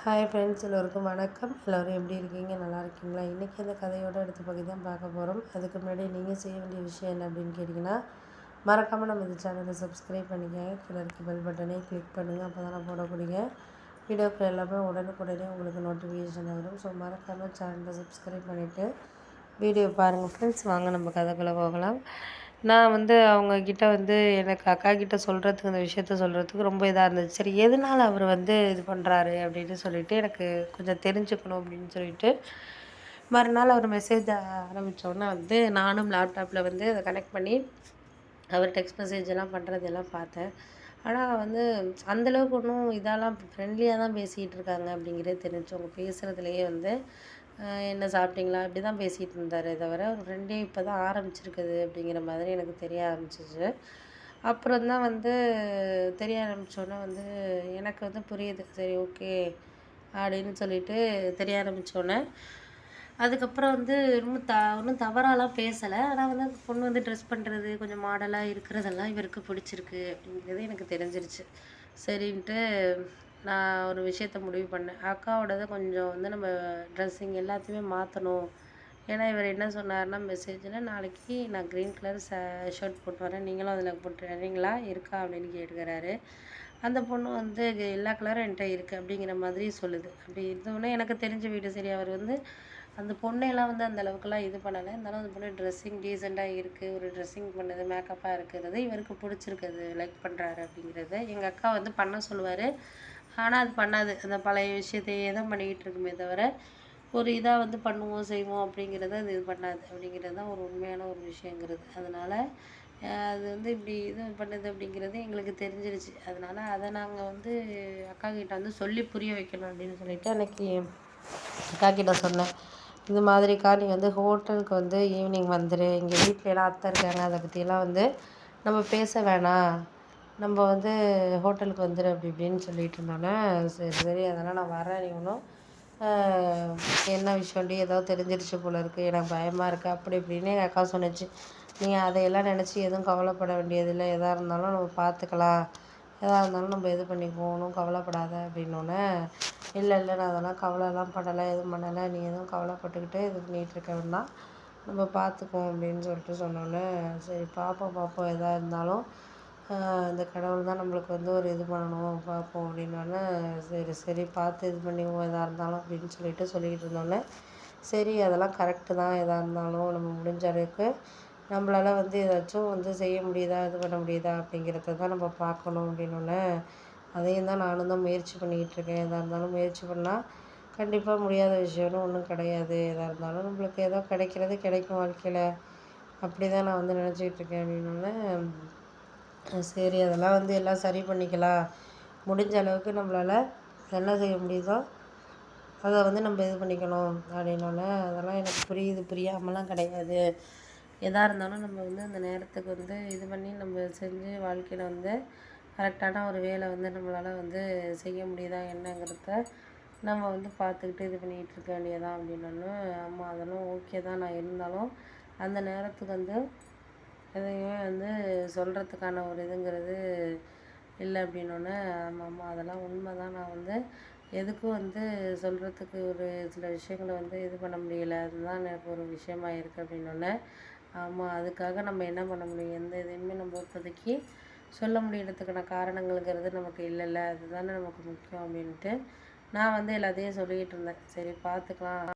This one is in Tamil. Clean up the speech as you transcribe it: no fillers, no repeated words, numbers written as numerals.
ஹாய் ஃப்ரெண்ட்ஸ், எல்லோருக்கும் வணக்கம். எல்லோரும் எப்படி இருக்கீங்க? நல்லா இருக்கீங்களா? இன்றைக்கி அந்த கதையோட அடுத்த பகுதி தான் பார்க்க போகிறோம். அதுக்கு முன்னாடி நீங்கள் செய்ய வேண்டிய விஷயம் என்ன அப்படின்னு கேட்டிங்கன்னா, மறக்காமல் நம்ம இந்த சேனலை சப்ஸ்கிரைப் பண்ணிக்கோங்க. கீழே இருக்க பெல் பட்டனே கிளிக் பண்ணுங்கள். அப்போ தான் நான் போடக்கூடிய வீடியோக்கள் எல்லாமே உடனுக்குடனே உங்களுக்கு நோட்டிஃபிகேஷன் வரும். ஸோ மறக்காமல் சேனலை சப்ஸ்கிரைப் பண்ணிவிட்டு வீடியோ பாருங்கள் ஃப்ரெண்ட்ஸ். வாங்க நம்ம கதைக்குள்ளே போகலாம். நான் அவங்கக்கிட்ட எனக்கு அக்காக்கிட்ட சொல்கிறதுக்கு இந்த விஷயத்த சொல்கிறதுக்கு ரொம்ப இதாக இருந்துச்சு. சரி, எதனால் அவர் இது பண்ணுறாரு அப்படின்னு சொல்லிட்டு எனக்கு கொஞ்சம் தெரிஞ்சுக்கணும் அப்படின்னு சொல்லிட்டு மறுநாள் அவர் மெசேஜ் ஆரம்பித்தோடனே நானும் லேப்டாப்பில் அதை கனெக்ட் பண்ணி அவர் டெக்ஸ்ட் மெசேஜ் எல்லாம் பண்ணுறதெல்லாம் பார்த்தேன். ஆனால் அந்தளவுக்கு ஒன்றும் இதெல்லாம் ஃப்ரெண்ட்லியாக தான் பேசிகிட்டு இருக்காங்க அப்படிங்கிறது தெரிஞ்சு. அவங்க பேசுகிறதுலையே என்ன சாப்பிட்டீங்களா இப்படி தான் பேசிகிட்டு இருந்தார் தவிர ஒரு ஃப்ரெண்டே இப்போ தான் ஆரம்பிச்சிருக்குது அப்படிங்கிற மாதிரி எனக்கு தெரிய ஆரம்பிச்சிச்சு. அப்புறம் தான் தெரிய ஆரம்பித்தோன்னே எனக்கு புரியுது. சரி, ஓகே அப்படின்னு சொல்லிட்டு தெரிய ஆரம்பித்தோன்னே அதுக்கப்புறம் ஒன்றும் தவறாலாம் பேசலை. ஆனால் அந்த பொண்ணு ட்ரெஸ் பண்ணுறது கொஞ்சம் மாடலாக இருக்கிறதெல்லாம் இவருக்கு பிடிச்சிருக்கு அப்படிங்கிறது எனக்கு தெரிஞ்சிருச்சு. சரின்ட்டு நான் ஒரு விஷயத்த முடிவு பண்ணேன். அக்காவோடதை கொஞ்சம் நம்ம ட்ரெஸ்ஸிங் எல்லாத்தையுமே மாற்றணும். ஏன்னா இவர் என்ன சொன்னார்னா மெசேஜில், நாளைக்கு நான் க்ரீன் கலர் ஷர்ட் போட்டு வரேன், நீங்களும் அதில் போட்டு வரீங்களா இருக்கா அப்படின்னு கேட்டுக்கிறாரு. அந்த பொண்ணு எல்லா கலரும் என்கிட்ட இருக்குது அப்படிங்கிற மாதிரி சொல்லுது. அப்படி இருந்தோடனே எனக்கு தெரிஞ்ச வீடு. சரி, அவர் அந்த பொண்ணையெல்லாம் அந்த அளவுக்குலாம் இது பண்ணலை. இருந்தாலும் அந்த பொண்ணு ட்ரெஸ்ஸிங் டீசெண்டாக இருக்குது, ஒரு ட்ரெஸ்ஸிங் பண்ணுது, மேக்கப்பாக இருக்கிறது இவருக்கு பிடிச்சிருக்குது, லைக் பண்ணுறாரு அப்படிங்கிறத எங்கள் அக்கா பண்ண சொல்லுவார். ஆனால் அது பண்ணாது. அந்த பழைய விஷயத்தையே தான் பண்ணிக்கிட்டு இருக்குமே தவிர ஒரு இதாக பண்ணுவோம் செய்வோம் அப்படிங்கிறத அது இது பண்ணாது அப்படிங்கிறது தான் ஒரு உண்மையான ஒரு விஷயங்கிறது. அதனால் அது இப்படி இது பண்ணுது அப்படிங்கிறது எங்களுக்கு தெரிஞ்சிருச்சு. அதனால் அதை நாங்கள் அக்கா கிட்ட சொல்லி புரிய வைக்கணும் அப்படின்னு சொல்லிட்டு அன்றைக்கி அக்கா கிட்ட சொன்னேன். இது மாதிரிக்கா, நீ ஹோட்டலுக்கு ஈவினிங் வந்துடு, எங்கள் வீட்டிலலாம் அத்தை இருக்காங்க, அதை பற்றியெல்லாம் நம்ம பேச வேணாம், நம்ம ஹோட்டலுக்கு வந்துடு அப்படி இப்படின்னு சொல்லிட்டு இருந்தோன்னே, சரி சரி அதெல்லாம் நான் வரேன், நீ ஒன்றும் என்ன விஷயம்டி ஏதாவது தெரிஞ்சிருச்சு போல இருக்குது, எனக்கு பயமாக இருக்குது அப்படி இப்படின்னு எங்கள் அக்கா சொன்னிச்சு. நீங்கள் அதையெல்லாம் நினச்சி எதுவும் கவலைப்பட வேண்டியதில்லை, எதாக இருந்தாலும் நம்ம பார்த்துக்கலாம், எதாக இருந்தாலும் நம்ம இது பண்ணிக்குவோம், ஒன்றும் கவலைப்படாத அப்படின்னோடனே, இல்லை இல்லை நான் அதெல்லாம் கவலைலாம் படலை, எதுவும் பண்ணலை, நீ எதுவும் கவலைப்பட்டுக்கிட்டு இது பண்ணிகிட்டு இருக்க வேண்டாம், நம்ம பார்த்துக்குவோம் அப்படின்னு சொல்லிட்டு சொன்னோன்னே, சரி பார்ப்போம் எதாக இருந்தாலும் இந்த கடவுள் தான் நம்மளுக்கு ஒரு இது பண்ணணும் பார்ப்போம் அப்படின்னோடனே, சரி சரி பார்த்து இது பண்ணிக்குவோம் எதாக இருந்தாலும் அப்படின்னு சொல்லிக்கிட்டு இருந்தோன்னே, சரி அதெல்லாம் கரெக்டு தான், எதாக இருந்தாலும் நம்ம முடிஞ்ச அளவுக்கு நம்மளால் ஏதாச்சும் செய்ய முடியுதா, இது பண்ண முடியுதா அப்படிங்கிறத தான் நம்ம பார்க்கணும் அப்படின்னோடனே, அதையும் தான் நானும் தான் முயற்சி பண்ணிக்கிட்டு இருக்கேன். எதாக இருந்தாலும் முயற்சி பண்ணால் கண்டிப்பாக முடியாத விஷயம்னு ஒன்றும் கிடையாது, எதாக இருந்தாலும் நம்மளுக்கு ஏதோ கிடைக்கிறது கிடைக்கும் வாழ்க்கையில், அப்படி தான் நான் நினச்சிக்கிட்டு இருக்கேன் அப்படின்னோடனே, சரி அதெல்லாம் எல்லாம் சரி பண்ணிக்கலாம், முடிஞ்ச அளவுக்கு நம்மளால் என்ன செய்ய முடியுதோ அதை நம்ம இது பண்ணிக்கணும் அப்படின்னோடனே, அதெல்லாம் எனக்கு புரியுது, புரியாமலாம் கிடையாது, எதாக இருந்தாலும் நம்ம அந்த நேரத்துக்கு இது பண்ணி நம்ம செஞ்சு வாழ்க்கையில் கரெக்டான ஒரு வேலை நம்மளால் செய்ய முடியுதா என்னங்கிறத நம்ம பார்த்துக்கிட்டு இது பண்ணிக்கிட்டு இருக்க வேண்டியதான் அப்படின்னோடனே, ஆமாம் அதெல்லாம் ஓகே தான், நான் இருந்தாலும் அந்த நேரத்துக்கு எதையுமே சொல்கிறதுக்கான ஒரு இதுங்கிறது இல்லை அப்படின்னோடனே, ஆமாம் அதெல்லாம் உண்மை தான், நான் எதுக்கும் சொல்கிறதுக்கு ஒரு சில விஷயங்களை இது பண்ண முடியலை, அதுதான் எனக்கு ஒரு விஷயமா இருக்குது அப்படின்னோடனே, ஆமாம் அதுக்காக நம்ம என்ன பண்ண முடியும், எந்த இதையுமே நம்ம இப்போதைக்கு சொல்ல முடியறதுக்கான காரணங்கள்ங்கிறது நமக்கு இல்லைல்ல, அதுதானே நமக்கு முக்கியம் அப்படின்ட்டு நான் எல்லாத்தையும் சொல்லிக்கிட்டு இருந்தேன். சரி பார்த்துக்கலாம்.